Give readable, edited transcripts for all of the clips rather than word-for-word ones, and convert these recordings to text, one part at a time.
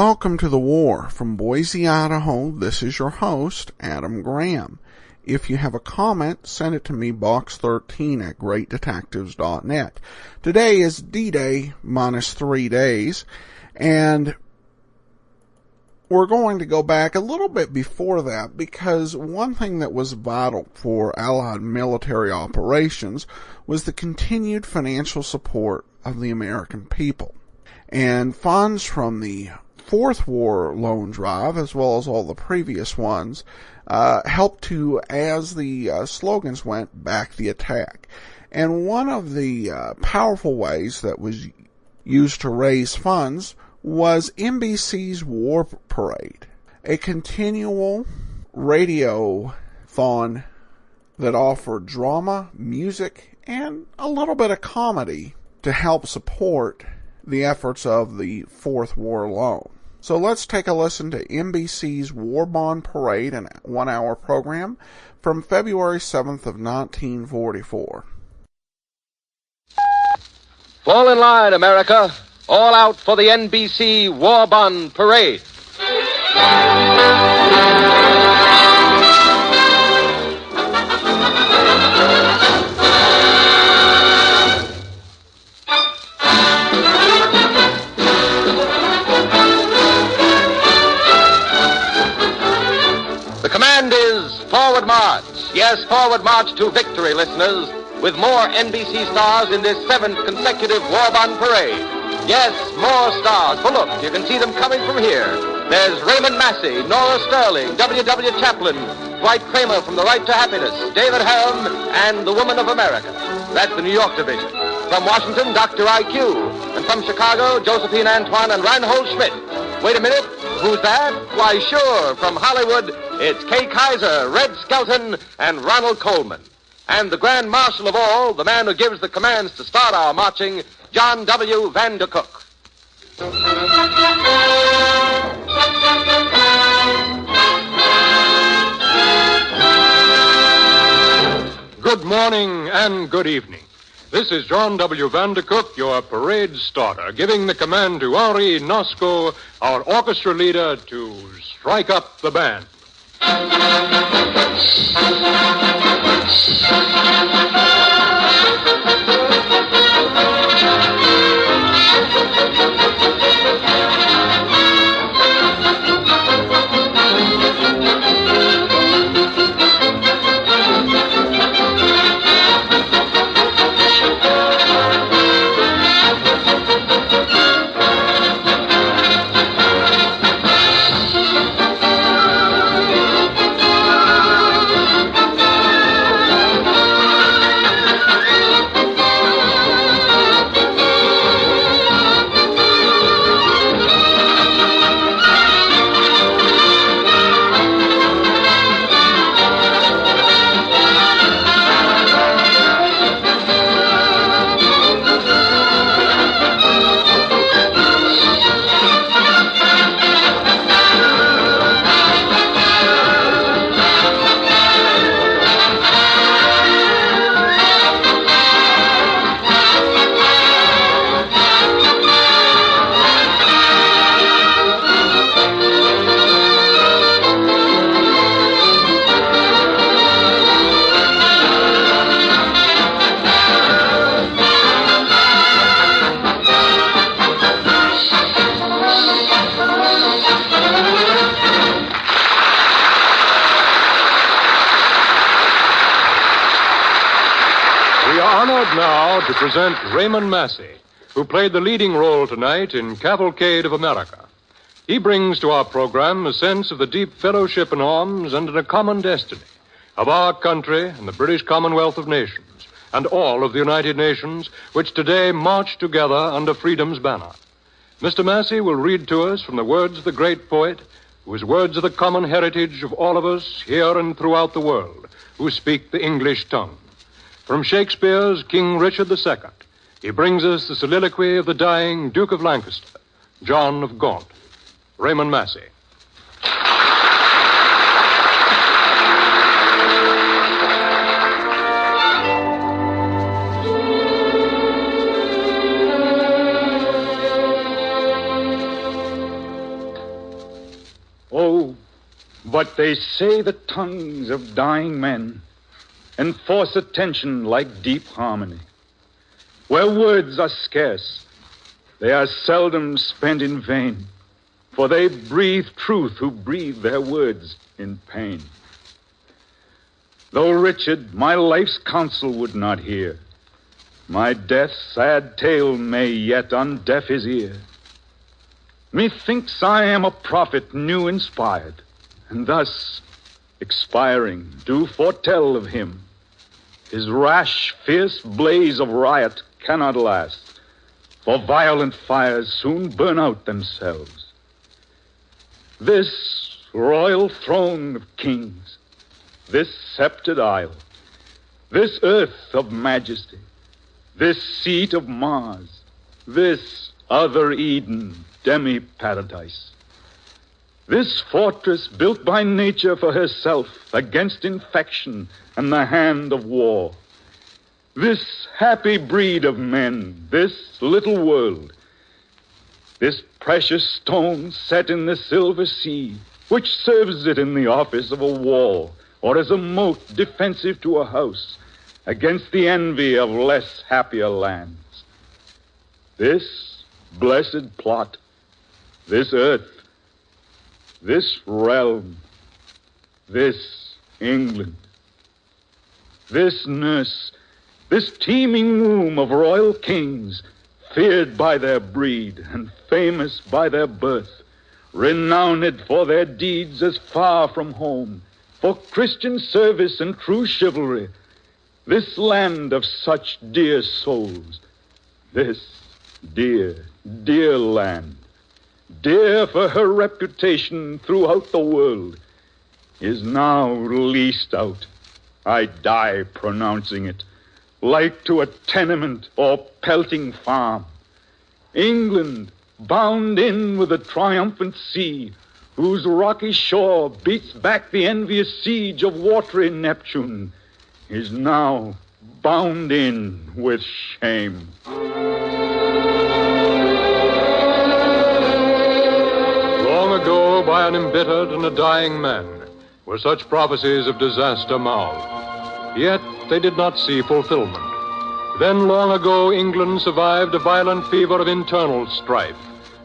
Welcome to the war. From Boise, Idaho, this is your host, Adam Graham. If you have a comment, send it to me, box13@greatdetectives.net. Today is D-Day minus 3 days, and we're going to go back a little bit before that, because one thing that was vital for Allied military operations was the continued financial support of the American people. And funds from the Fourth War Loan Drive, as well as all the previous ones, helped to, as the slogans went, back the attack. And one of the powerful ways that was used to raise funds was NBC's War Parade, a continual radio-thon that offered drama, music, and a little bit of comedy to help support the efforts of the Fourth War Loan. So let's take a listen to NBC's War Bond Parade, a 1-hour program from February 7th of 1944. Fall in line, America. All out for the NBC War Bond Parade. The command is forward march. Yes, forward march to victory, listeners, with more NBC stars in this 7th consecutive War Bond Parade. Yes, more stars. For look, you can see them coming from here. There's Raymond Massey, Nora Sterling, W.W. Chaplin, Dwight Kramer from The Right to Happiness, David Helm, and the Woman of America. That's the New York division. From Washington, Dr. I.Q. And from Chicago, Josephine Antoine and Reinhold Schmidt. Wait a minute, who's that? Why, sure, from Hollywood, it's Kay Kaiser, Red Skelton, and Ronald Coleman. And the Grand Marshal of all, the man who gives the commands to start our marching, John W. Vandercook. Good morning and good evening. This is John W. Vandercook, your parade starter, giving the command to Henri Nosco, our orchestra leader, to strike up the band. Now to present Raymond Massey, who played the leading role tonight in Cavalcade of America. He brings to our program a sense of the deep fellowship in arms and in a common destiny of our country and the British Commonwealth of Nations and all of the United Nations, which today march together under freedom's banner. Mr. Massey will read to us from the words of the great poet, whose words are the common heritage of all of us here and throughout the world who speak the English tongue. From Shakespeare's King Richard II, he brings us the soliloquy of the dying Duke of Lancaster, John of Gaunt. Raymond Massey. But they say the tongues of dying men enforce attention like deep harmony. Where words are scarce, they are seldom spent in vain, for they breathe truth who breathe their words in pain. Though Richard my life's counsel would not hear, my death's sad tale may yet undeaf his ear. Methinks I am a prophet new inspired, and thus, expiring, do foretell of him. His rash, fierce blaze of riot cannot last, for violent fires soon burn out themselves. This royal throne of kings, this sceptred isle, this earth of majesty, this seat of Mars, this other Eden, demi-paradise, this fortress built by nature for herself against infection and the hand of war, this happy breed of men, this little world, this precious stone set in the silver sea, which serves it in the office of a wall or as a moat defensive to a house against the envy of less happier lands. This blessed plot, this earth, this realm, this England, this nurse, this teeming womb of royal kings, feared by their breed and famous by their birth, renowned for their deeds as far from home, for Christian service and true chivalry, this land of such dear souls, this dear, dear land, dear for her reputation throughout the world, is now leased out. I die pronouncing it, like to a tenement or pelting farm. England, bound in with a triumphant sea, whose rocky shore beats back the envious siege of watery Neptune, is now bound in with shame. Long ago, by an embittered and a dying man, were such prophecies of disaster mouthed. Yet they did not see fulfillment. Then long ago, England survived a violent fever of internal strife,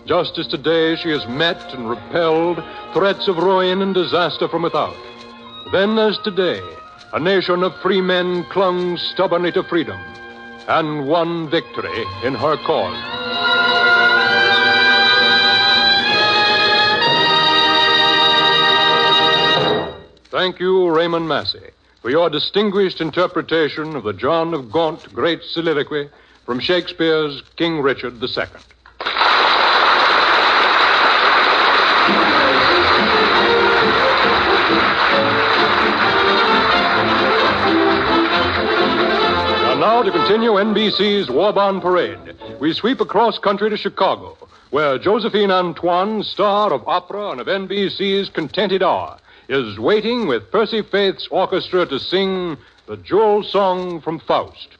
just as today she has met and repelled threats of ruin and disaster from without. Then, as today, a nation of free men clung stubbornly to freedom and won victory in her cause. Thank you, Raymond Massey, for your distinguished interpretation of the John of Gaunt great soliloquy from Shakespeare's King Richard II. And now to continue NBC's War Bond Parade, we sweep across country to Chicago, where Josephine Antoine, star of opera and of NBC's Contented Hour, is waiting with Percy Faith's orchestra to sing the jewel song from Faust.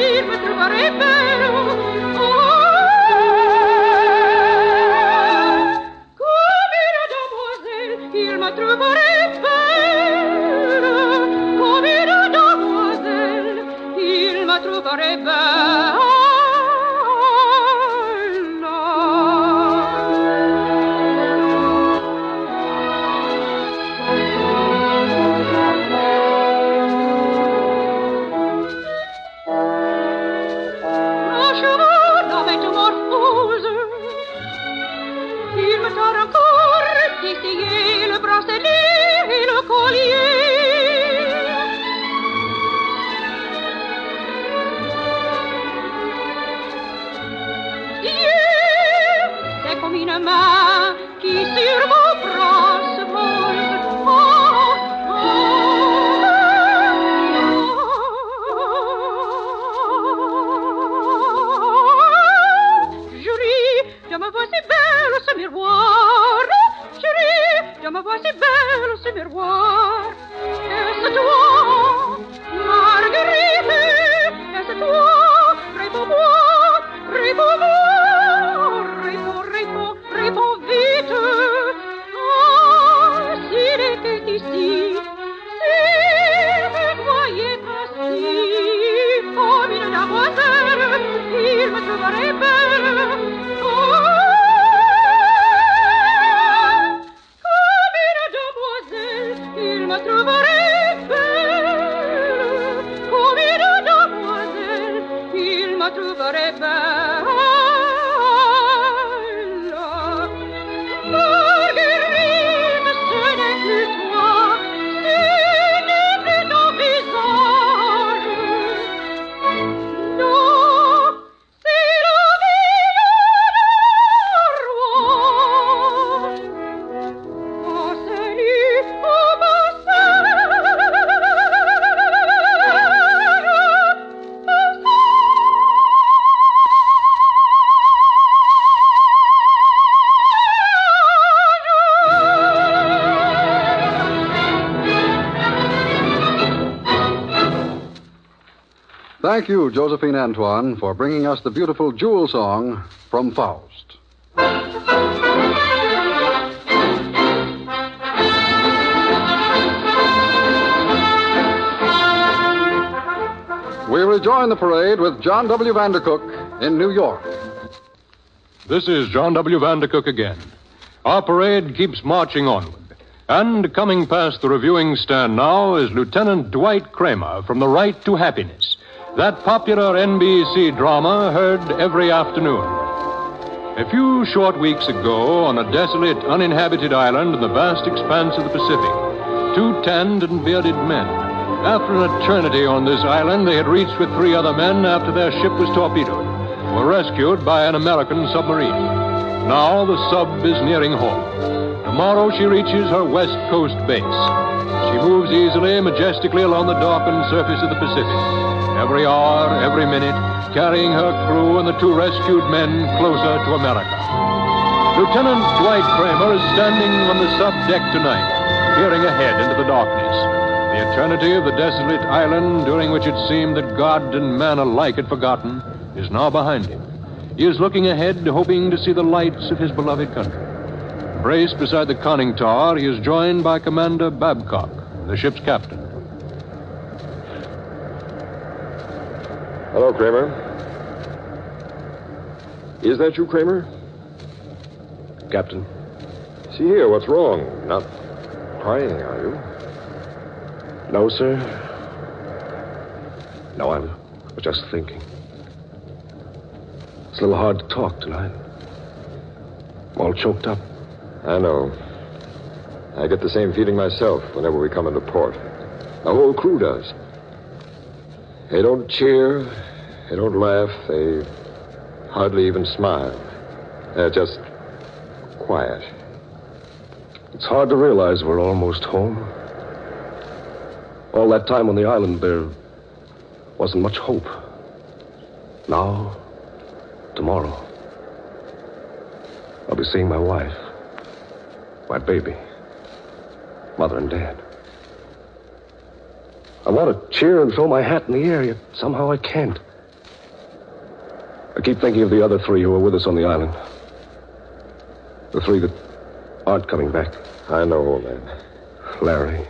Il me trouverait belle. troverai bella. Le bracelet et le collier. Dieu, c'est comme une main qui sur vos bras se pose. Oh, Julie, je me vois si belle ce miroir. Je me vois si belle ce miroir. Est-ce toi, Marguerite? Est-ce toi? Réponds-moi, réponds-moi, réponds vite. Ah, s'il était ici, s'il me voyait assis comme une demoiselle, il me trouverait belle. Il me trouverait belle, comme une demoiselle, il me trouverait belle. Marguerite, ce n'est plus toi, ce n'est plus ton visage. Non, c'est le vieillard roi. Oh, salut, oh, Thank you, Josephine Antoine, for bringing us the beautiful Jewel song from Faust. We rejoin the parade with John W. Vandercook in New York. This is John W. Vandercook again. Our parade keeps marching onward. And coming past the reviewing stand now is Lieutenant Dwight Kramer from The Right to Happiness, that popular NBC drama heard every afternoon. A few short weeks ago, on a desolate, uninhabited island in the vast expanse of the Pacific, two tanned and bearded men. After an eternity on this island, they had reached with three other men after their ship was torpedoed, were rescued by an American submarine. Now the sub is nearing home. Tomorrow she reaches her West Coast base. She moves easily, majestically along the darkened surface of the Pacific. Every hour, every minute, carrying her crew and the two rescued men closer to America. Lieutenant Dwight Kramer is standing on the sub deck tonight, peering ahead into the darkness. The eternity of the desolate island, during which it seemed that God and man alike had forgotten, is now behind him. He is looking ahead, hoping to see the lights of his beloved country. Braced beside the conning tower, he is joined by Commander Babcock, the ship's captain. Hello, Kramer. Is that you, Kramer? Captain. See here, what's wrong? Not crying, are you? No, sir. No, I was just thinking. It's a little hard to talk tonight. I'm all choked up. I know. I get the same feeling myself whenever we come into port. The whole crew does. They don't cheer, they don't laugh, they hardly even smile. They're just quiet. It's hard to realize we're almost home. All that time on the island, there wasn't much hope. Now, tomorrow, I'll be seeing my wife, my baby, Mother and Dad. I want to cheer and throw my hat in the air, yet somehow I can't. I keep thinking of the other three who are with us on the island. The three that aren't coming back. I know, old man. Larry.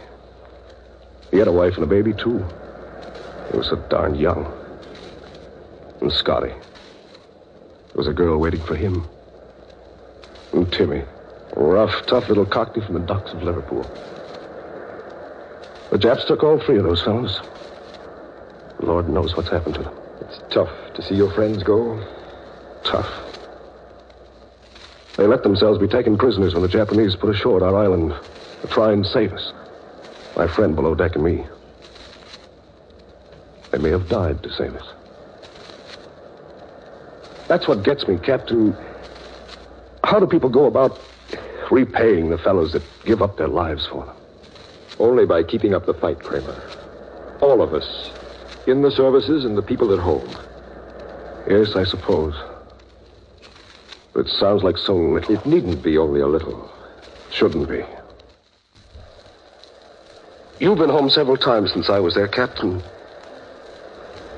He had a wife and a baby, too. He was so darn young. And Scotty. There was a girl waiting for him. And Timmy. A rough, tough little cockney from the docks of Liverpool. The Japs took all three of those fellows. Lord knows what's happened to them. It's tough to see your friends go. Tough. They let themselves be taken prisoners when the Japanese put ashore at our island to try and save us. My friend below deck and me. They may have died to save us. That's what gets me, Captain. How do people go about repaying the fellows that give up their lives for them? Only by keeping up the fight, Kramer. All of us. In the services and the people at home. Yes, I suppose. It sounds like so little. It needn't be only a little. Shouldn't be. You've been home several times since I was there, Captain.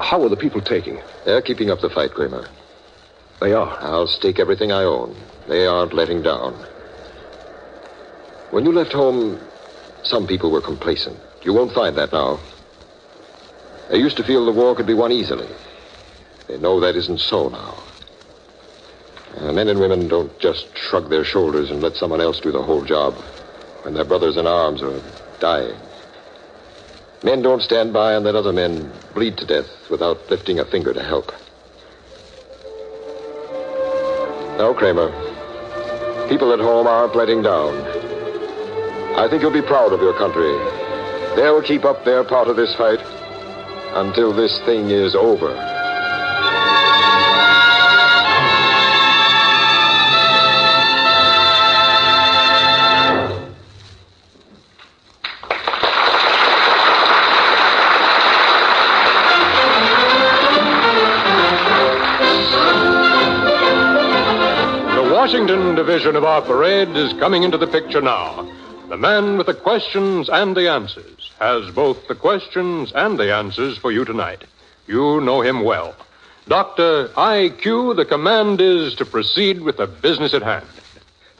How are the people taking it? They're keeping up the fight, Kramer. They are. I'll stake everything I own. They aren't letting down. When you left home, some people were complacent. You won't find that now. They used to feel the war could be won easily. They know that isn't so now. Men and women don't just shrug their shoulders and let someone else do the whole job when their brothers in arms are dying. Men don't stand by and let other men bleed to death without lifting a finger to help. No, Kramer. People at home aren't letting down. I think you'll be proud of your country. They'll keep up their part of this fight until this thing is over. Washington division of our parade is coming into the picture now. The man with the questions and the answers has both the questions and the answers for you tonight. You know him well. Dr. I.Q., the command is to proceed with the business at hand.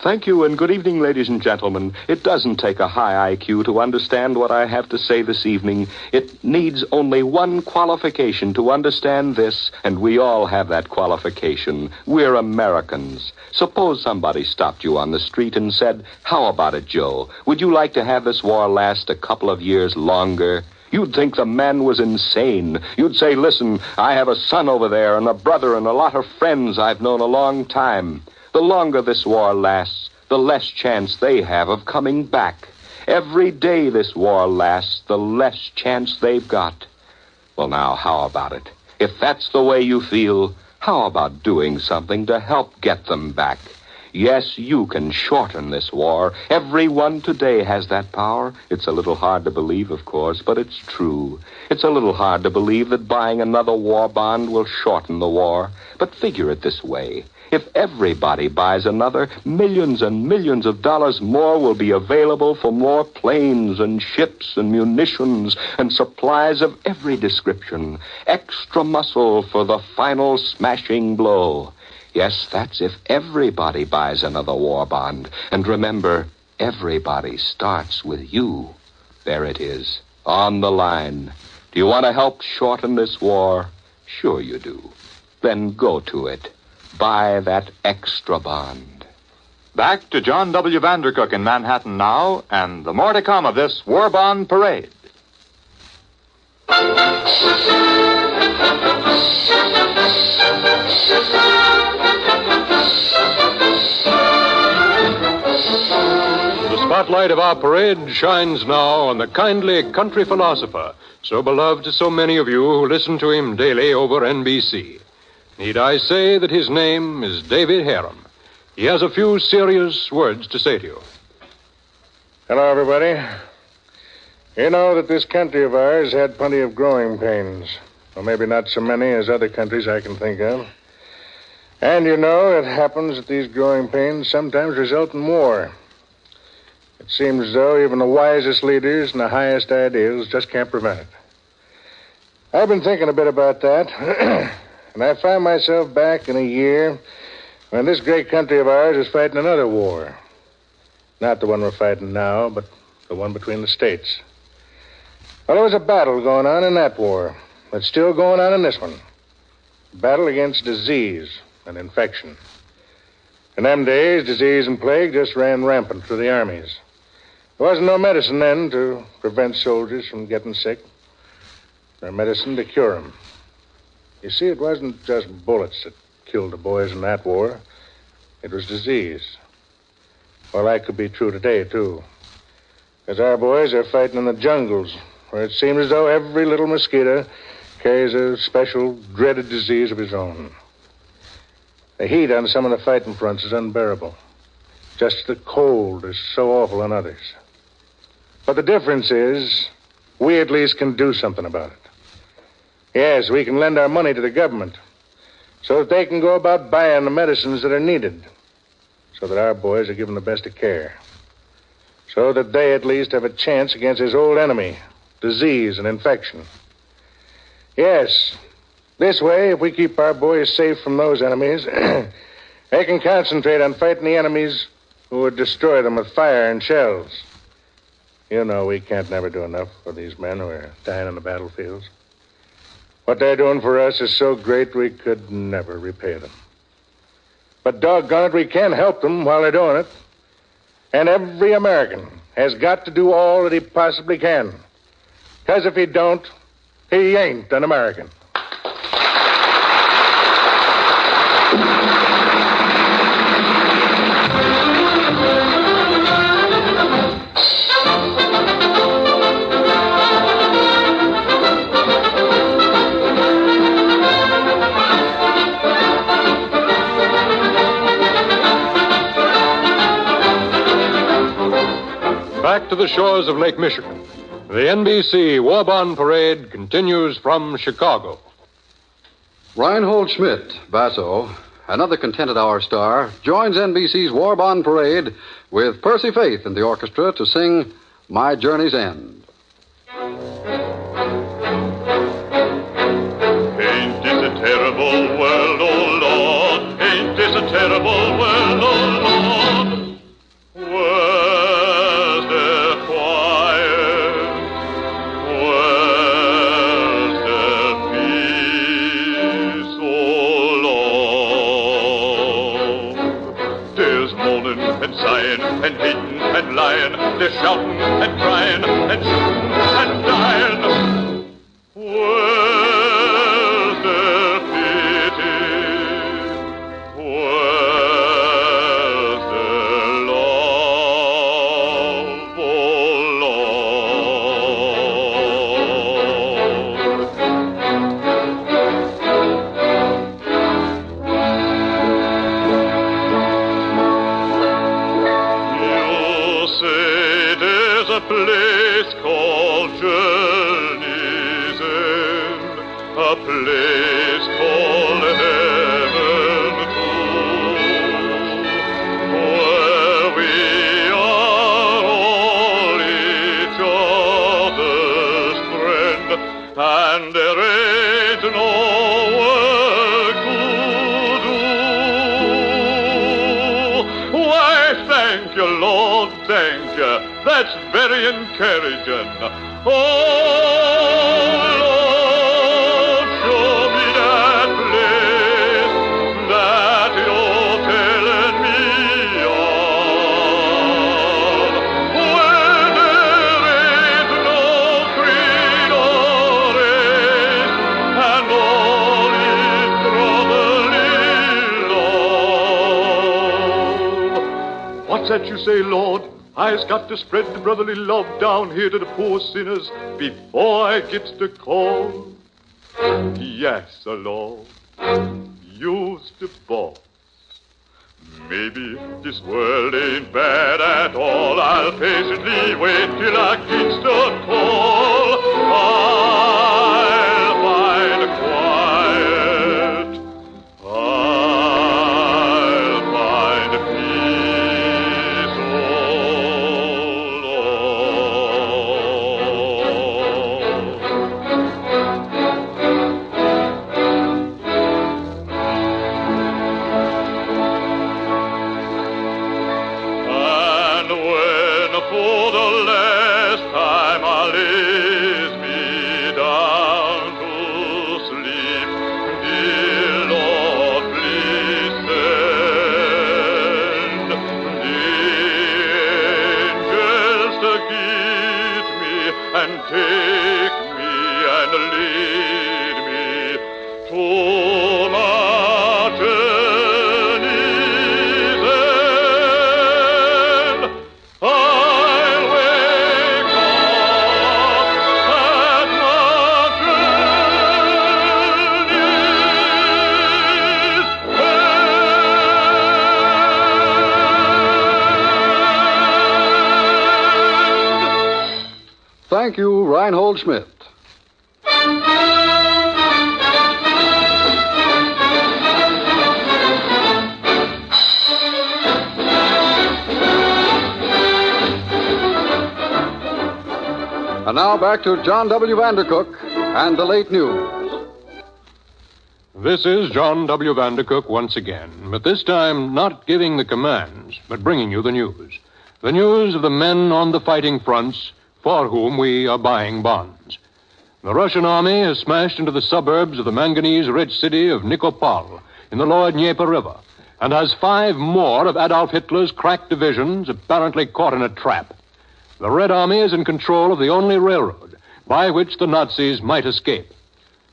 Thank you, and good evening, ladies and gentlemen. It doesn't take a high IQ to understand what I have to say this evening. It needs only one qualification to understand this, and we all have that qualification. We're Americans. Suppose somebody stopped you on the street and said, "How about it, Joe? Would you like to have this war last a couple of years longer?" You'd think the man was insane. You'd say, "Listen, I have a son over there and a brother and a lot of friends I've known a long time. The longer this war lasts, the less chance they have of coming back. Every day this war lasts, the less chance they've got." Well, now, how about it? If that's the way you feel, how about doing something to help get them back? Yes, you can shorten this war. Everyone today has that power. It's a little hard to believe, of course, but it's true. It's a little hard to believe that buying another war bond will shorten the war. But figure it this way. If everybody buys another, millions and millions of dollars more will be available for more planes and ships and munitions and supplies of every description. Extra muscle for the final smashing blow. Yes, that's if everybody buys another war bond. And remember, everybody starts with you. There it is, on the line. Do you want to help shorten this war? Sure you do. Then go to it. Buy that extra bond. Back to John W. Vandercook in Manhattan now, and the more to come of this War Bond Parade. The spotlight of our parade shines now on the kindly country philosopher, so beloved to so many of you who listen to him daily over NBC. Need I say that his name is David Harum? He has a few serious words to say to you. Hello, everybody. You know that this country of ours had plenty of growing pains. Well, maybe not so many as other countries I can think of. And you know, it happens that these growing pains sometimes result in war. It seems as though even the wisest leaders and the highest ideals just can't prevent it. I've been thinking a bit about that. And I find myself back in a year when this great country of ours is fighting another war. Not the one we're fighting now, but the one between the states. Well, there was a battle going on in that war. It's still going on in this one. battle against disease and infection. In them days, disease and plague just ran rampant through the armies. There wasn't no medicine then to prevent soldiers from getting sick. No medicine to cure them. You see, it wasn't just bullets that killed the boys in that war. It was disease. Well, that could be true today, too. Because our boys are fighting in the jungles, where it seems as though every little mosquito carries a special, dreaded disease of his own. The heat on some of the fighting fronts is unbearable. Just the cold is so awful on others. But the difference is, we at least can do something about it. Yes, we can lend our money to the government so that they can go about buying the medicines that are needed, so that our boys are given the best of care, so that they at least have a chance against his old enemy, disease and infection. Yes, this way, if we keep our boys safe from those enemies, they can concentrate on fighting the enemies who would destroy them with fire and shells. You know we can't never do enough for these men who are dying on the battlefields. What they're doing for us is so great we could never repay them. But doggone it, we can help them while they're doing it. And every American has got to do all that he possibly can. Because if he don't, he ain't an American. Back to the shores of Lake Michigan. The NBC War Bond Parade continues from Chicago. Reinhold Schmidt, basso, another Contented Hour star, joins NBC's War Bond Parade with Percy Faith and the orchestra to sing My Journey's End. Ain't this a terrible world, oh Lord? Ain't this a terrible world, oh Lord? Where's the quiet? Where's the peace, oh Lord? There's moaning and sighing and hating and lying. There's shouting and crying and shooting and dying. Where's the pity? Where's the love, oh Lord? You say there's a place called Journey's End, a place called heaven too, where we are all each other's friend, and there ain't no work to do. Why, thank you, Lord, thank you. That's very encouraging. Oh, Lord, show me that place that you're telling me of, where there is no creed or race, and all is brotherly love. What's that you say, Lord? I's got to spread the brotherly love down here to the poor sinners before I gets the call. Yes, sir, Lord, you's the boss. Maybe this world ain't bad at all. I'll patiently wait till I gets the call. I'll find quiet. I'll find peace, oh And when for the last time I lays me Reinhold Schmidt. And now back to John W. Vandercook and the late news. This is John W. Vandercook once again, but this time not giving the commands, but bringing you the news. The news of the men on the fighting fronts for whom we are buying bonds. The Russian army has smashed into the suburbs of the manganese-rich city of Nikopol in the lower Dnieper River and has 5 more of Adolf Hitler's crack divisions apparently caught in a trap. The Red Army is in control of the only railroad by which the Nazis might escape.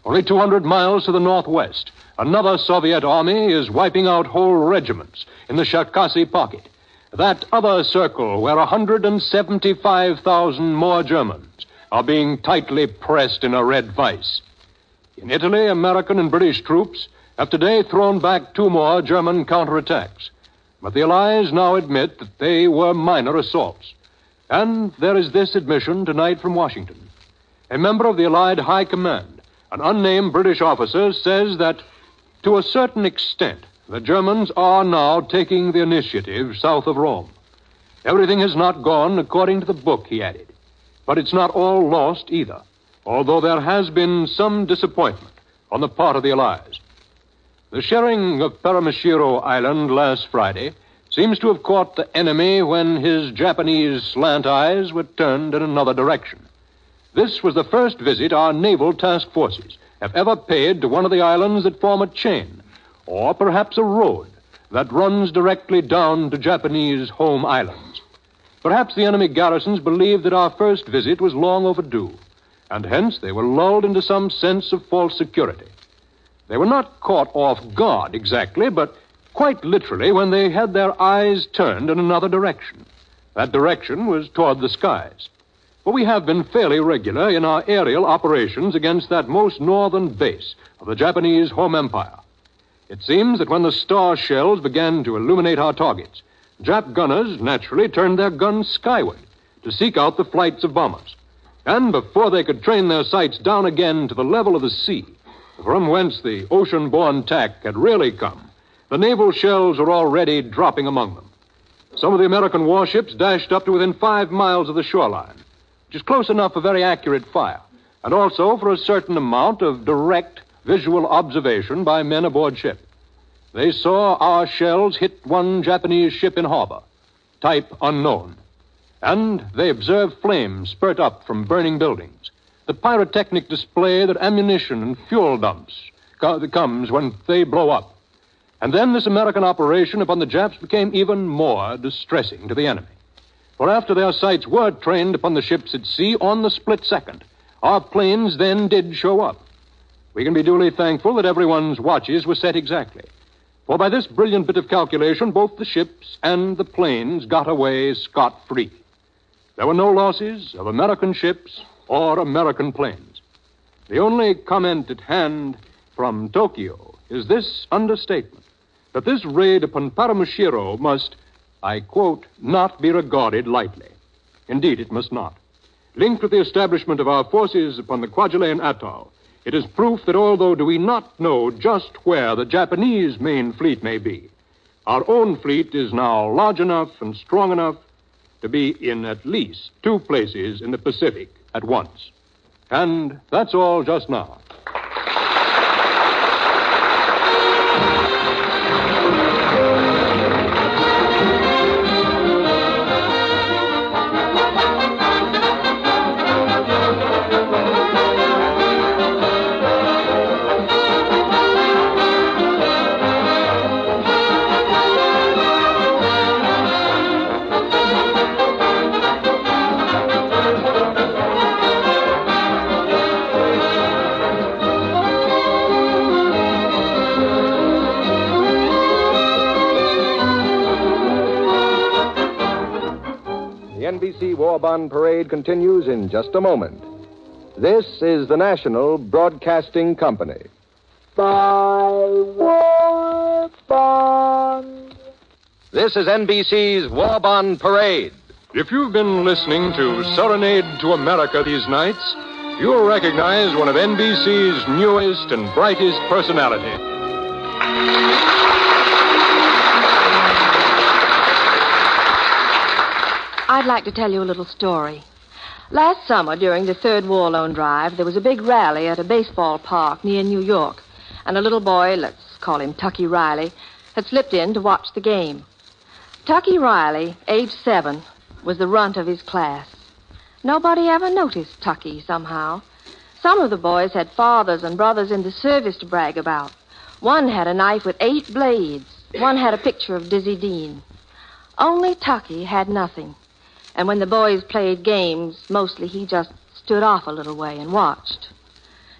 Only 200 miles to the northwest, another Soviet army is wiping out whole regiments in the Cherkasy pocket, that other circle where 175,000 more Germans are being tightly pressed in a red vice. In Italy, American and British troops have today thrown back 2 more German counterattacks, but the Allies now admit that they were minor assaults. And there is this admission tonight from Washington. A member of the Allied High Command, an unnamed British officer, says that to a certain extent, the Germans are now taking the initiative south of Rome. Everything has not gone according to the book, he added. But it's not all lost either, although there has been some disappointment on the part of the Allies. The sharing of Paramashiro Island last Friday seems to have caught the enemy when his Japanese slant eyes were turned in another direction. This was the first visit our naval task forces have ever paid to one of the islands that form a chain, or perhaps a road that runs directly down to Japanese home islands. Perhaps the enemy garrisons believed that our first visit was long overdue, and hence they were lulled into some sense of false security. They were not caught off guard exactly, but quite literally when they had their eyes turned in another direction. That direction was toward the skies. For we have been fairly regular in our aerial operations against that most northern base of the Japanese home empire. It seems that when the star shells began to illuminate our targets, Jap gunners naturally turned their guns skyward to seek out the flights of bombers. And before they could train their sights down again to the level of the sea, from whence the ocean-borne attack had really come, the naval shells are already dropping among them. Some of the American warships dashed up to within 5 miles of the shoreline, which is close enough for very accurate fire, and also for a certain amount of direct visual observation by men aboard ship. They saw our shells hit one Japanese ship in harbor, type unknown, and they observed flames spurt up from burning buildings, the pyrotechnic display that ammunition and fuel dumps comes when they blow up. And then this American operation upon the Japs became even more distressing to the enemy. For after their sights were trained upon the ships at sea on the split second, our planes then did show up. We can be duly thankful that everyone's watches were set exactly. For by this brilliant bit of calculation, both the ships and the planes got away scot-free. There were no losses of American ships or American planes. The only comment at hand from Tokyo is this understatement, that this raid upon Paramashiro must, I quote, not be regarded lightly. Indeed, it must not. Linked with the establishment of our forces upon the Kwajalein Atoll, it is proof that although do we not know just where the Japanese main fleet may be, our own fleet is now large enough and strong enough to be in at least 2 places in the Pacific at once. And that's all just now. The NBC War Bond Parade continues in just a moment. This is the National Broadcasting Company. Buy war bonds. This is NBC's War Bond Parade, If you've been listening to Serenade to America these nights, you'll recognize one of NBC's newest and brightest personalities. I'd like to tell you a little story. Last summer, during the third War Loan Drive, there was a big rally at a baseball park near New York, and a little boy, let's call him Tucky Riley, had slipped in to watch the game. Tucky Riley, age 7, was the runt of his class. Nobody ever noticed Tucky, somehow. Some of the boys had fathers and brothers in the service to brag about. One had a knife with 8 blades. One had a picture of Dizzy Dean. Only Tucky had nothing. And when the boys played games, mostly he just stood off a little way and watched.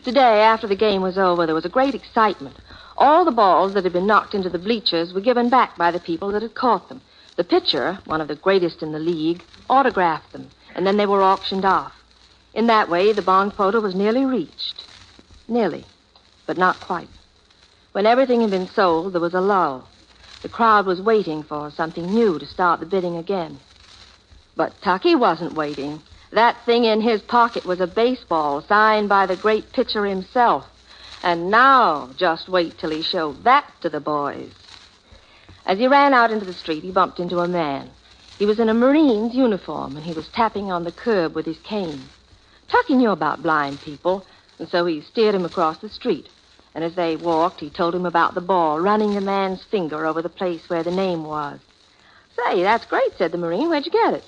Today, after the game was over, there was a great excitement. All the balls that had been knocked into the bleachers were given back by the people that had caught them. The pitcher, one of the greatest in the league, autographed them, and then they were auctioned off. In that way, the bond quota was nearly reached. Nearly, but not quite. When everything had been sold, there was a lull. The crowd was waiting for something new to start the bidding again. But Tucky wasn't waiting. That thing in his pocket was a baseball signed by the great pitcher himself. And now, just wait till he showed that to the boys. As he ran out into the street, he bumped into a man. He was in a Marine's uniform, and he was tapping on the curb with his cane. Tucky knew about blind people, and so he steered him across the street. And as they walked, he told him about the ball, running the man's finger over the place where the name was. Say, that's great, said the Marine. Where'd you get it?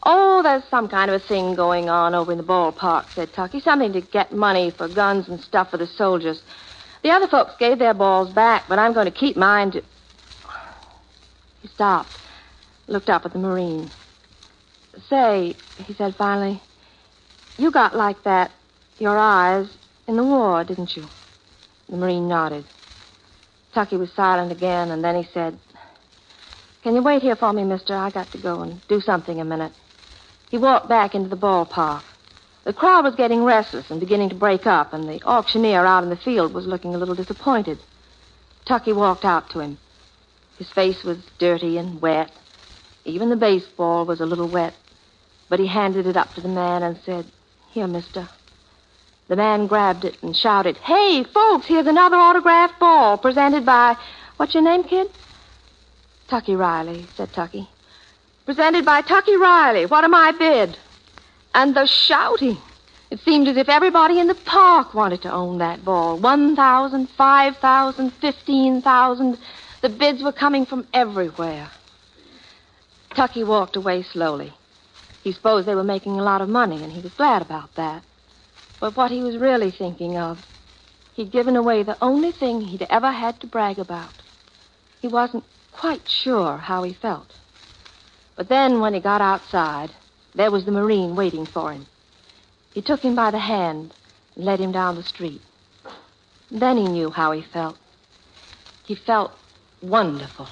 Oh, there's some kind of a thing going on over in the ballpark, said Tucky. Something to get money for guns and stuff for the soldiers. The other folks gave their balls back, but I'm going to keep mine to... He stopped, looked up at the Marine. Say, he said finally, you got like that, your eyes, in the war, didn't you? The Marine nodded. Tucky was silent again, and then he said, can you wait here for me, mister? I got to go and do something a minute. He walked back into the ballpark. The crowd was getting restless and beginning to break up, and the auctioneer out in the field was looking a little disappointed. Tucky walked out to him. His face was dirty and wet. Even the baseball was a little wet. But he handed it up to the man and said, here, mister. The man grabbed it and shouted, hey, folks, here's another autographed ball presented by... What's your name, kid? Tucky Riley, said Tucky. Presented by Tucky Riley. What am I bid? And the shouting. It seemed as if everybody in the park wanted to own that ball. 1,000, 5,000, 15,000. The bids were coming from everywhere. Tucky walked away slowly. He supposed they were making a lot of money, and he was glad about that. But what he was really thinking of, he'd given away the only thing he'd ever had to brag about. He wasn't quite sure how he felt. But then, when he got outside, there was the Marine waiting for him. He took him by the hand and led him down the street. Then he knew how he felt. He felt wonderful.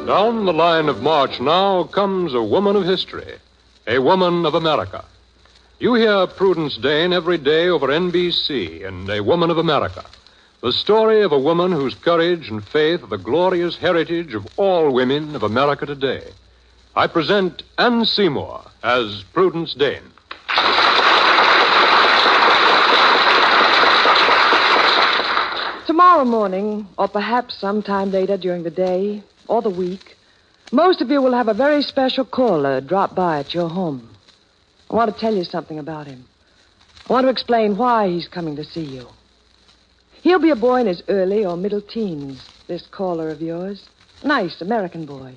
Down the line of march now comes a woman of history, a woman of America. You hear Prudence Dane every day over NBC in A Woman of America, the story of a woman whose courage and faith are the glorious heritage of all women of America today. I present Ann Seymour as Prudence Dane. Tomorrow morning, or perhaps sometime later during the day or the week, most of you will have a very special caller drop by at your home. I want to tell you something about him. I want to explain why he's coming to see you. He'll be a boy in his early or middle teens, this caller of yours. Nice American boy.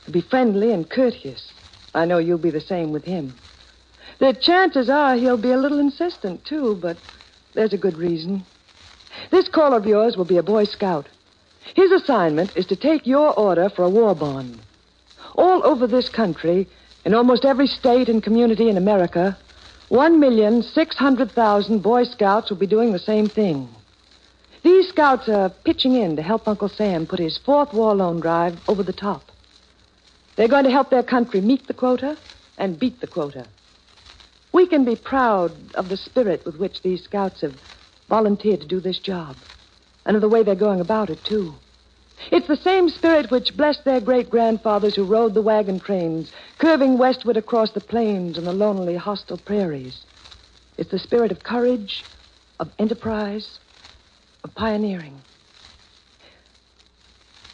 He'll be friendly and courteous. I know you'll be the same with him. The chances are he'll be a little insistent, too, but there's a good reason. This caller of yours will be a Boy Scout. His assignment is to take your order for a war bond. All over this country, in almost every state and community in America, 1,600,000 Boy Scouts will be doing the same thing. These scouts are pitching in to help Uncle Sam put his 4th war loan drive over the top. They're going to help their country meet the quota and beat the quota. We can be proud of the spirit with which these scouts have volunteered to do this job, and of the way they're going about it, too. It's the same spirit which blessed their great-grandfathers who rode the wagon trains, curving westward across the plains and the lonely, hostile prairies. It's the spirit of courage, of enterprise, of pioneering.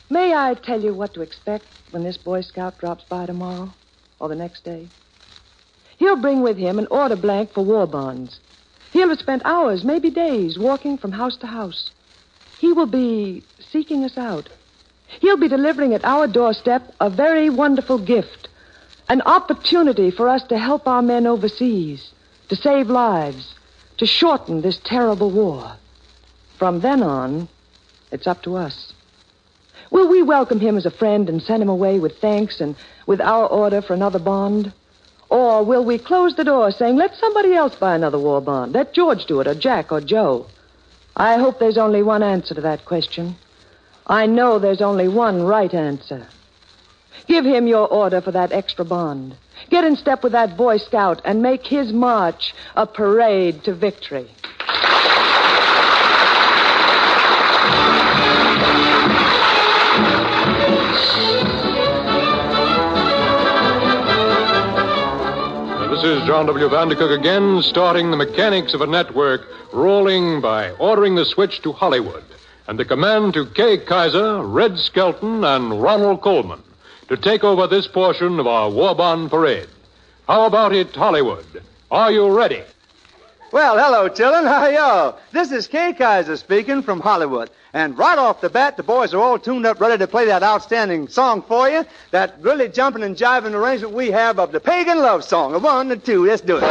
May I tell you what to expect when this Boy Scout drops by tomorrow or the next day? He'll bring with him an order blank for war bonds. He'll have spent hours, maybe days, walking from house to house. He will be seeking us out. He'll be delivering at our doorstep a very wonderful gift, an opportunity for us to help our men overseas, to save lives, to shorten this terrible war. From then on, it's up to us. Will we welcome him as a friend and send him away with thanks and with our order for another bond? Or will we close the door saying, let somebody else buy another war bond? Let George do it, or Jack, or Joe. I hope there's only one answer to that question. I know there's only one right answer. Give him your order for that extra bond. Get in step with that Boy Scout and make his march a parade to victory. This is John W. Vandercook again, starting the mechanics of a network, rolling by ordering the switch to Hollywood, and the command to Kay Kaiser, Red Skelton, and Ronald Coleman to take over this portion of our War Bond Parade. How about it, Hollywood? Are you ready? Well, hello, children. How are y'all? This is Kay Kaiser speaking from Hollywood. And right off the bat, the boys are all tuned up, ready to play that outstanding song for you. That really jumping and jiving arrangement we have of the Pagan Love Song. A 1 and 2. Let's do it.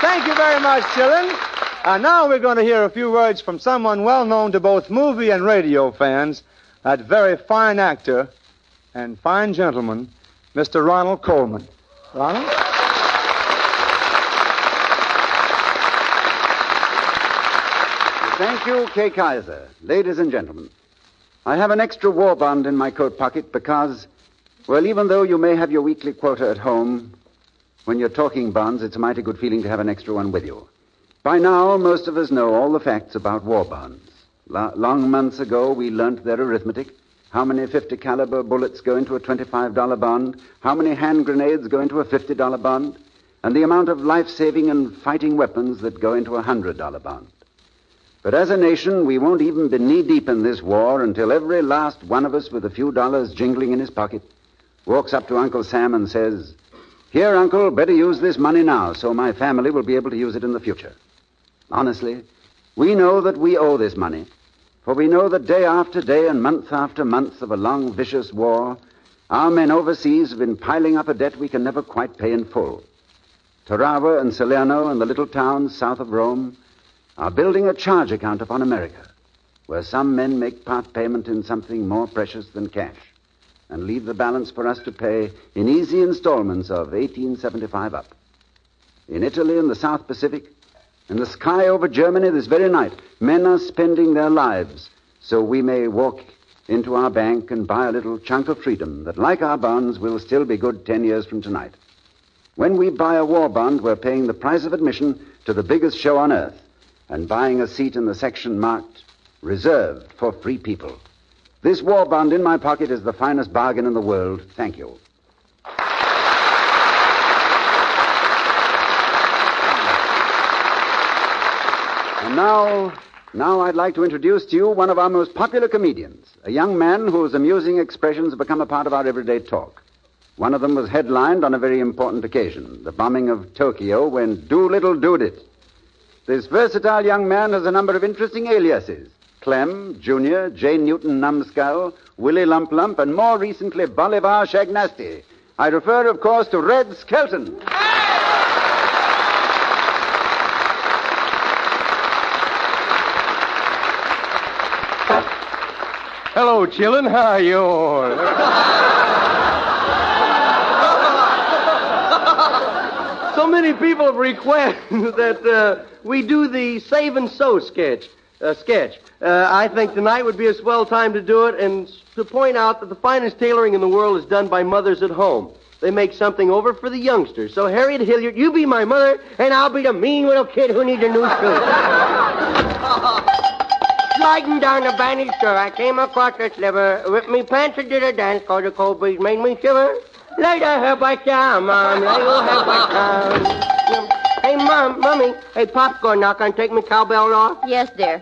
Thank you very much, children. Now we're going to hear a few words from someone well known to both movie and radio fans, that very fine actor and fine gentleman, Mr. Ronald Coleman. Ronald? Thank you, Kay Kaiser. Ladies and gentlemen, I have an extra war bond in my coat pocket because, well, even though you may have your weekly quota at home, when you're talking bonds, it's a mighty good feeling to have an extra one with you. By now, most of us know all the facts about war bonds. Long months ago, we learnt their arithmetic. How many .50 caliber bullets go into a $25 bond? How many hand grenades go into a $50 bond? And the amount of life-saving and fighting weapons that go into a $100 bond. But as a nation, we won't even be knee-deep in this war until every last one of us with a few dollars jingling in his pocket walks up to Uncle Sam and says, "Here, Uncle, better use this money now so my family will be able to use it in the future." Honestly, we know that we owe this money For we know that day after day and month after month of a long, vicious war, our men overseas have been piling up a debt we can never quite pay in full. Tarawa and Salerno and the little towns south of Rome are building a charge account upon America, where some men make part payment in something more precious than cash and leave the balance for us to pay in easy installments of $18.75 up. In Italy and the South Pacific, in the sky over Germany this very night, men are spending their lives so we may walk into our bank and buy a little chunk of freedom that, like our bonds, will still be good 10 years from tonight. When we buy a war bond, we're paying the price of admission to the biggest show on earth and buying a seat in the section marked Reserved for Free People. This war bond in my pocket is the finest bargain in the world. Thank you. And now I'd like to introduce to you one of our most popular comedians, a young man whose amusing expressions have become a part of our everyday talk. One of them was headlined on a very important occasion, the bombing of Tokyo, when Doolittle Doodit. This versatile young man has a number of interesting aliases: Clem, Junior, Jane Newton Numbskull, Willie Lump Lump, and more recently Bolivar Shagnasty. I refer, of course, to Red Skelton. Hello, children. How are you all? So many people have requested that we do the Save and Sew sketch. I think tonight would be a swell time to do it and to point out that the finest tailoring in the world is done by mothers at home. They make something over for the youngsters. So, Harriet Hilliard, you be my mother, and I'll be the mean little kid who needs a new suit. Sliding down the banister, I came across a sliver. With me pants, I did a dance, cause the cold breeze made me shiver. Later, help I shall, Mom. Later, help I shall. Hey, Mommy. Hey, Pop's going to knock on take me cowbell off? Yes, dear.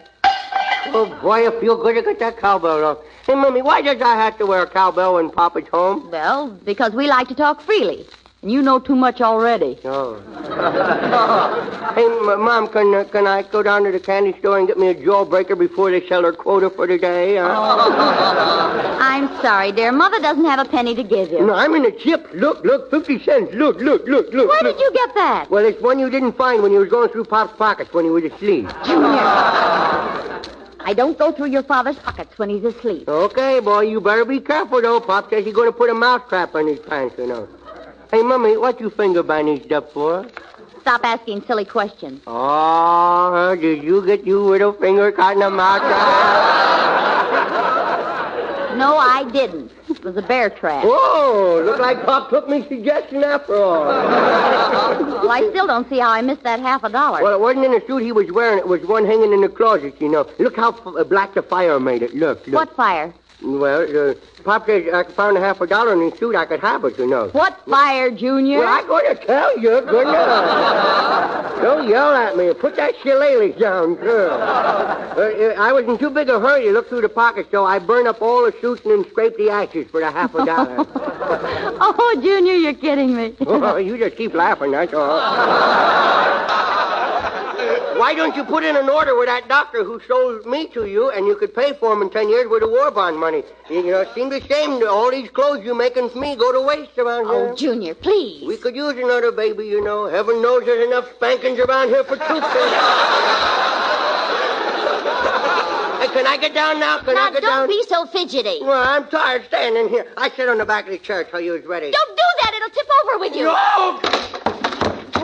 Oh, boy, I feel good to get that cowbell off. Hey, Mommy, why does I have to wear a cowbell when Pop is home? Well, because we like to talk freely. And you know too much already. Oh. Hey, Mom, can I go down to the candy store and get me a jawbreaker before they sell their quota for the day? I'm sorry, dear. Mother doesn't have a penny to give you. No, I'm in the chips. Look, 50 cents. Look. Where did you get that? Well, it's one you didn't find when you was going through Pop's pockets when he was asleep. Junior. I don't go through your father's pockets when he's asleep. Okay, boy, you better be careful, though. Pop says he's going to put a mousetrap on his pants, you know. Hey, Mummy, what you finger bandaged up for? Stop asking silly questions. Oh, did you get you little finger caught in a mousetrap? No, I didn't. It was a bear trap. Whoa, look like Pop took me suggestion after all. Well, I still don't see how I missed that $50. Well, it wasn't in the suit he was wearing. It was one hanging in the closet, you know. Look how black the fire made it. Look. What fire? Well, Pop says I found $50 in his suit. I could have it, you know. What fire, Junior? Well, I'm going to tell you. Good enough. Don't yell at me. Put that shillelagh down, girl. I was in too big a hurry to look through the pockets, so I burned up all the suits and then scraped the ashes for the $50. Oh, Junior, you're kidding me. Oh, you just keep laughing, that's all. Why don't you put in an order with that doctor who sold me to you, and you could pay for him in 10 years with the war bond money? You know, it seems a shame that all these clothes you're making for me go to waste around here. Oh, Junior, please. We could use another baby, you know. Heaven knows there's enough spankings around here for two kids. Hey, can I get down now? Can I get down? Don't be so fidgety. Well, I'm tired standing here. I sit on the back of the chair till you was ready. Don't do that. It'll tip over with you. No!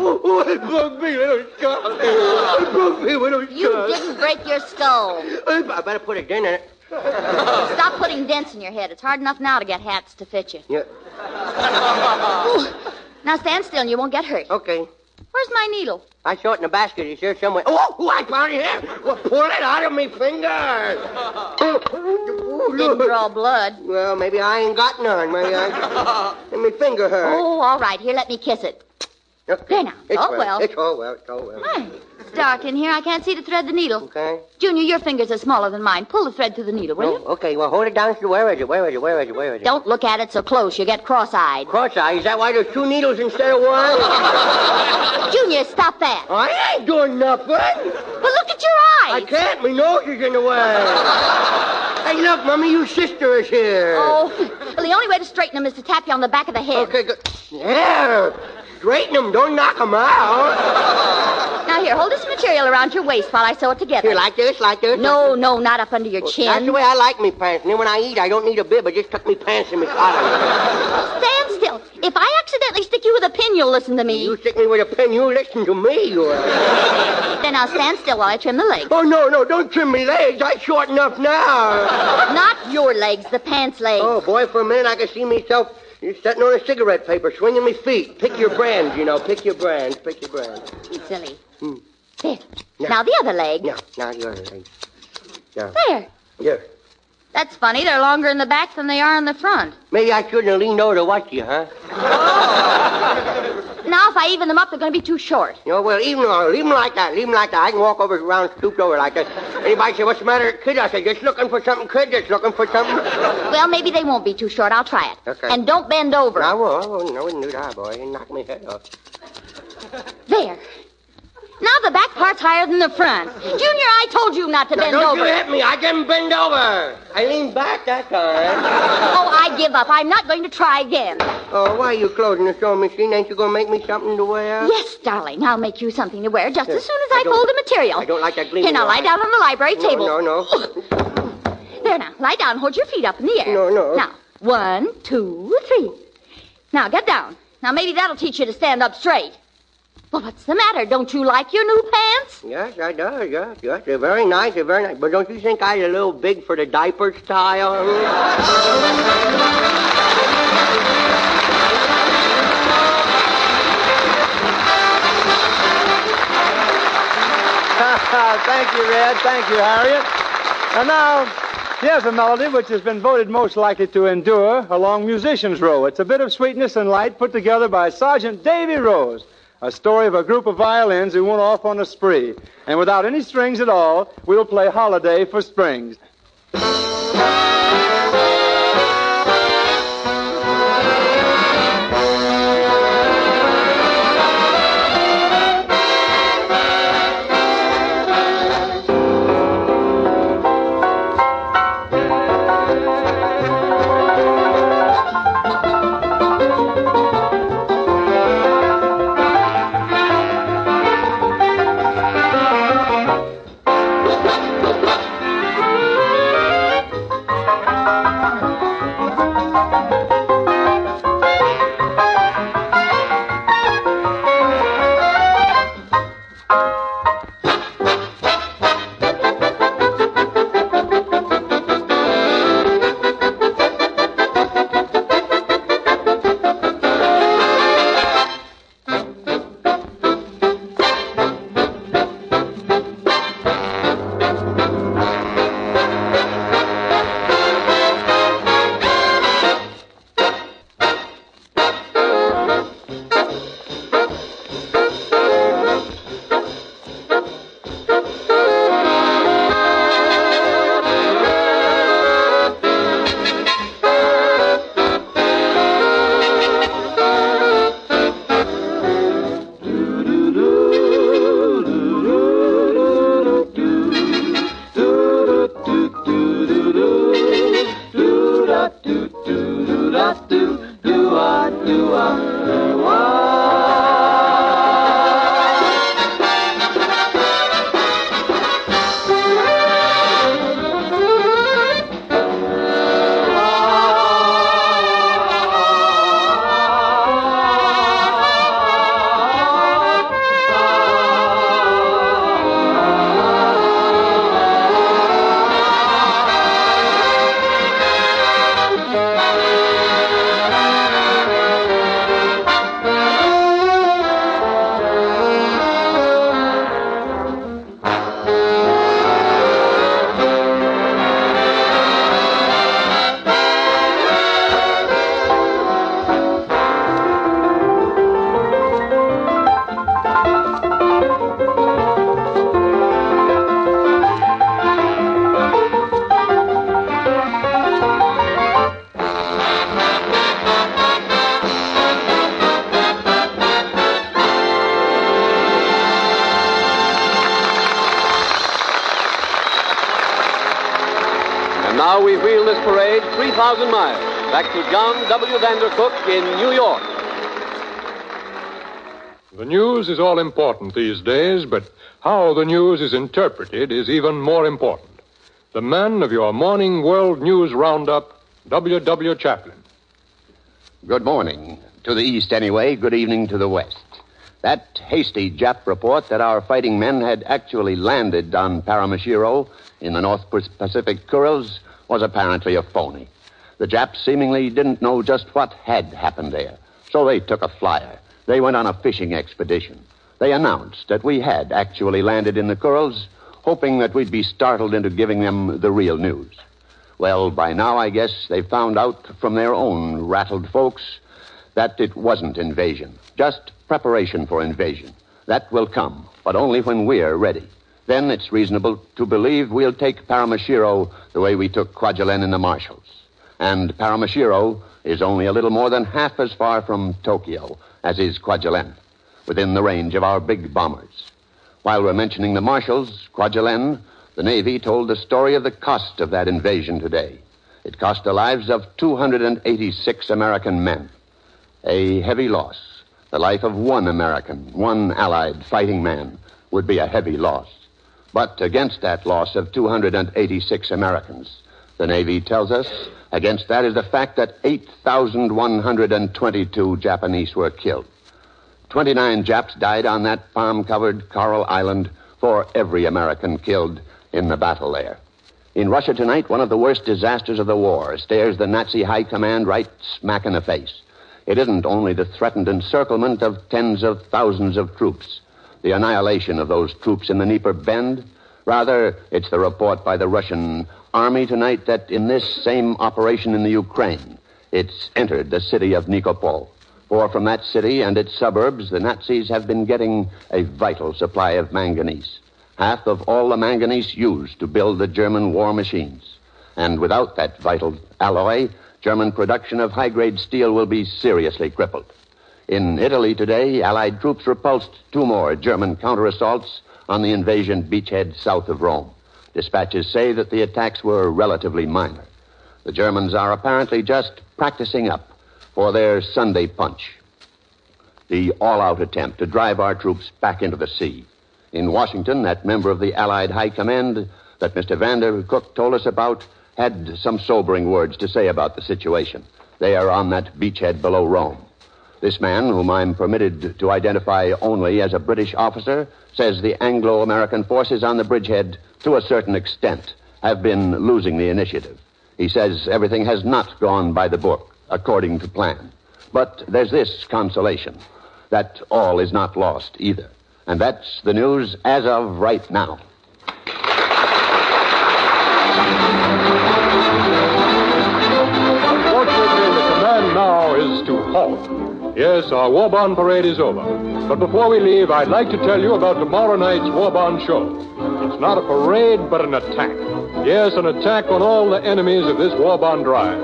Oh, it broke me, little skull. It broke me, little skull. You didn't break your skull. I better put a dent in it. Stop putting dents in your head. It's hard enough now to get hats to fit you. Yeah. Now stand still and you won't get hurt. Okay. Where's my needle? I saw it in the basket. It's here somewhere. Oh, I found it here. Well, pull it out of me fingers. Didn't draw blood. Well, maybe I ain't got none. Maybe let me finger hurt. Oh, all right. Here, let me kiss it. Okay. There now. It's well. It's all well. It's dark in here. I can't see to thread the needle. Okay. Junior, your fingers are smaller than mine. Pull the thread through the needle, will you? Okay, well, hold it down. Where is it? Don't look at it so close. You get cross-eyed. Cross-eyed? Is that why there's two needles instead of one? Junior, stop that. I ain't doing nothing. But look at your lights. I can't. My nose is in the way. Hey, look, Mummy, your sister is here. Oh, well, the only way to straighten them is to tap you on the back of the head. Okay, good. Yeah. Straighten them. Don't knock them out. Now, here, hold this material around your waist while I sew it together. Here, like this, like this? No, not up under your chin. That's the way I like me pants. And then when I eat, I don't need a bib. I just tuck me pants in my collar. Stand still. If I accidentally stick you with a pin, you'll listen to me. You stick me with a pin, you listen to me. Then I'll stand still while I trim the legs. Oh, no, don't trim me legs. I'm short enough now. Not your legs, the pants legs. Oh, boy, for a minute I could see myself sitting on a cigarette paper, swinging me feet. Pick your brand, pick your brand. You silly. There. Now the other leg. Now the other leg. Now. There. Yeah. That's funny. They're longer in the back than they are in the front. Maybe I shouldn't have leaned over to watch you, huh? Now, if I even them up, they're going to be too short. Well, leave them like that. I can walk over around, stooped over like that. Anybody say, what's the matter, kid? I say, just looking for something, kid. Just looking for something. Well, maybe they won't be too short. I'll try it. Okay. And don't bend over. I won't. I wouldn't do that, boy. It'd knock me head off. There. Now the back part's higher than the front. Junior, I told you not to bend over. Don't you hit me. I didn't bend over. I leaned back that time. Oh, I give up. I'm not going to try again. Oh, why are you closing the sewing machine? Ain't you going to make me something to wear? Yes, darling. I'll make you something to wear just as soon as I fold the material. I don't like that gleaming. Here, now lie down on the library table. No. There now. Lie down. Hold your feet up in the air. No. Now, 1, 2, 3. Now, get down. Now, maybe that'll teach you to stand up straight. Well, what's the matter? Don't you like your new pants? Yes, I do. Yes. They're very nice. But don't you think I'm a little big for the diaper style? Thank you, Red. Thank you, Harriet. And now, here's a melody which has been voted most likely to endure along Musicians' Row. It's a bit of sweetness and light put together by Sergeant Davy Rose. A story of a group of violins who went off on a spree. And without any strings at all, we'll play Holiday for Strings. now we wheel this parade 3,000 miles back to John W. Vandercook in New York. The news is all important these days, but how the news is interpreted is even more important. The man of your morning world news roundup, W. Chaplin. Good morning. To the east, anyway. Good evening to the west. That hasty Jap report that our fighting men had actually landed on Paramashiro in the North Pacific Kurils was apparently a phony. The Japs seemingly didn't know just what had happened there, so they took a flyer. They went on a fishing expedition. They announced that we had actually landed in the Kurils, hoping that we'd be startled into giving them the real news. Well, by now, I guess they found out from their own rattled folks that it wasn't invasion, just preparation for invasion. That will come, but only when we're ready. Then it's reasonable to believe we'll take Paramashiro the way we took Kwajalein and the Marshalls. And Paramashiro is only a little more than half as far from Tokyo as is Kwajalein, within the range of our big bombers. While we're mentioning the Marshalls, Kwajalein, the Navy told the story of the cost of that invasion today. It cost the lives of 286 American men. A heavy loss. The life of one American, one Allied fighting man, would be a heavy loss. But against that loss of 286 Americans, the Navy tells us, against that is the fact that 8,122 Japanese were killed. 29 Japs died on that palm-covered coral island for every American killed in the battle there. In Russia tonight, one of the worst disasters of the war stares the Nazi high command right smack in the face. It isn't only the threatened encirclement of tens of thousands of troops, the annihilation of those troops in the Dnieper Bend. Rather, it's the report by the Russian army tonight that in this same operation in the Ukraine, it's entered the city of Nikopol. For from that city and its suburbs, the Nazis have been getting a vital supply of manganese. Half of all the manganese used to build the German war machines. And without that vital alloy, German production of high-grade steel will be seriously crippled. In Italy today, Allied troops repulsed 2 more German counter-assaults on the invasion beachhead south of Rome. Dispatches say that the attacks were relatively minor. The Germans are apparently just practicing up for their Sunday punch, the all-out attempt to drive our troops back into the sea. In Washington, that member of the Allied High Command that Mr. Vandercook told us about had some sobering words to say about the situation. They are on that beachhead below Rome. This man, whom I'm permitted to identify only as a British officer, says the Anglo-American forces on the bridgehead, to a certain extent, have been losing the initiative. He says everything has not gone by the book, according to plan. But there's this consolation, that all is not lost either. And that's the news as of right now. Unfortunately, the command now is to halt. Yes, our War Bond parade is over. But before we leave, I'd like to tell you about tomorrow night's War Bond show. It's not a parade, but an attack. Yes, an attack on all the enemies of this War Bond drive.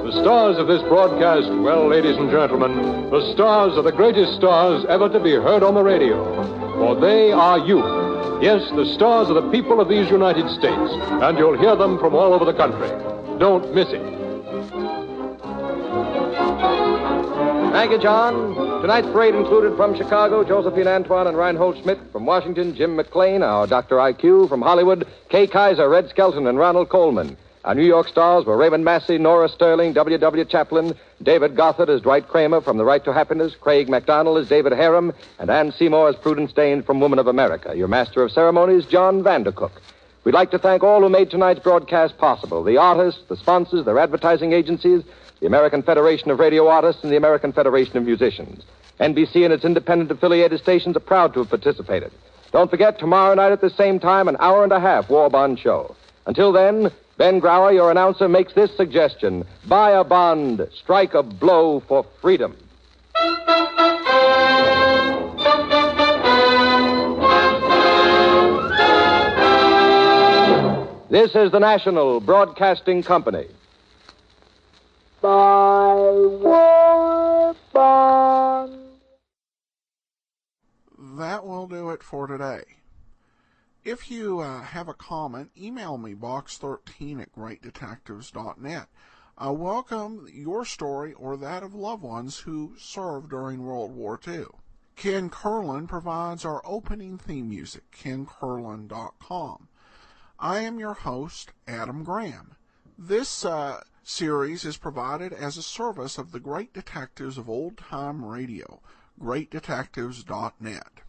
The stars of this broadcast, well, ladies and gentlemen, the stars are the greatest stars ever to be heard on the radio. For they are you. Yes, the stars are the people of these United States, and you'll hear them from all over the country. Don't miss it. Thank you, John. Tonight's parade included from Chicago, Josephine Antoine and Reinhold Schmidt. From Washington, Jim McClain, our Dr. IQ. From Hollywood, Kay Kaiser, Red Skelton, and Ronald Coleman. Our New York stars were Raymond Massey, Nora Sterling, W. Chaplin, David Gothard as Dwight Kramer from The Right to Happiness, Craig MacDonald as David Harum, and Ann Seymour as Prudence Dane from Woman of America. Your master of ceremonies, John Vandercook. We'd like to thank all who made tonight's broadcast possible. The artists, the sponsors, their advertising agencies, the American Federation of Radio Artists, and the American Federation of Musicians. NBC and its independent affiliated stations are proud to have participated. Don't forget, tomorrow night at the same time, an hour-and-a-half War Bond show. Until then, Ben Grauer, your announcer, makes this suggestion. Buy a bond, strike a blow for freedom. This is the National Broadcasting Company. Buy war bond. That will do it for today. If you have a comment, email me, box13@greatdetectives.net. I welcome your story or that of loved ones who served during World War II. Ken Curlin provides our opening theme music, KenCurlin.com. I am your host, Adam Graham. This series is provided as a service of the Great Detectives of Old Time Radio, greatdetectives.net.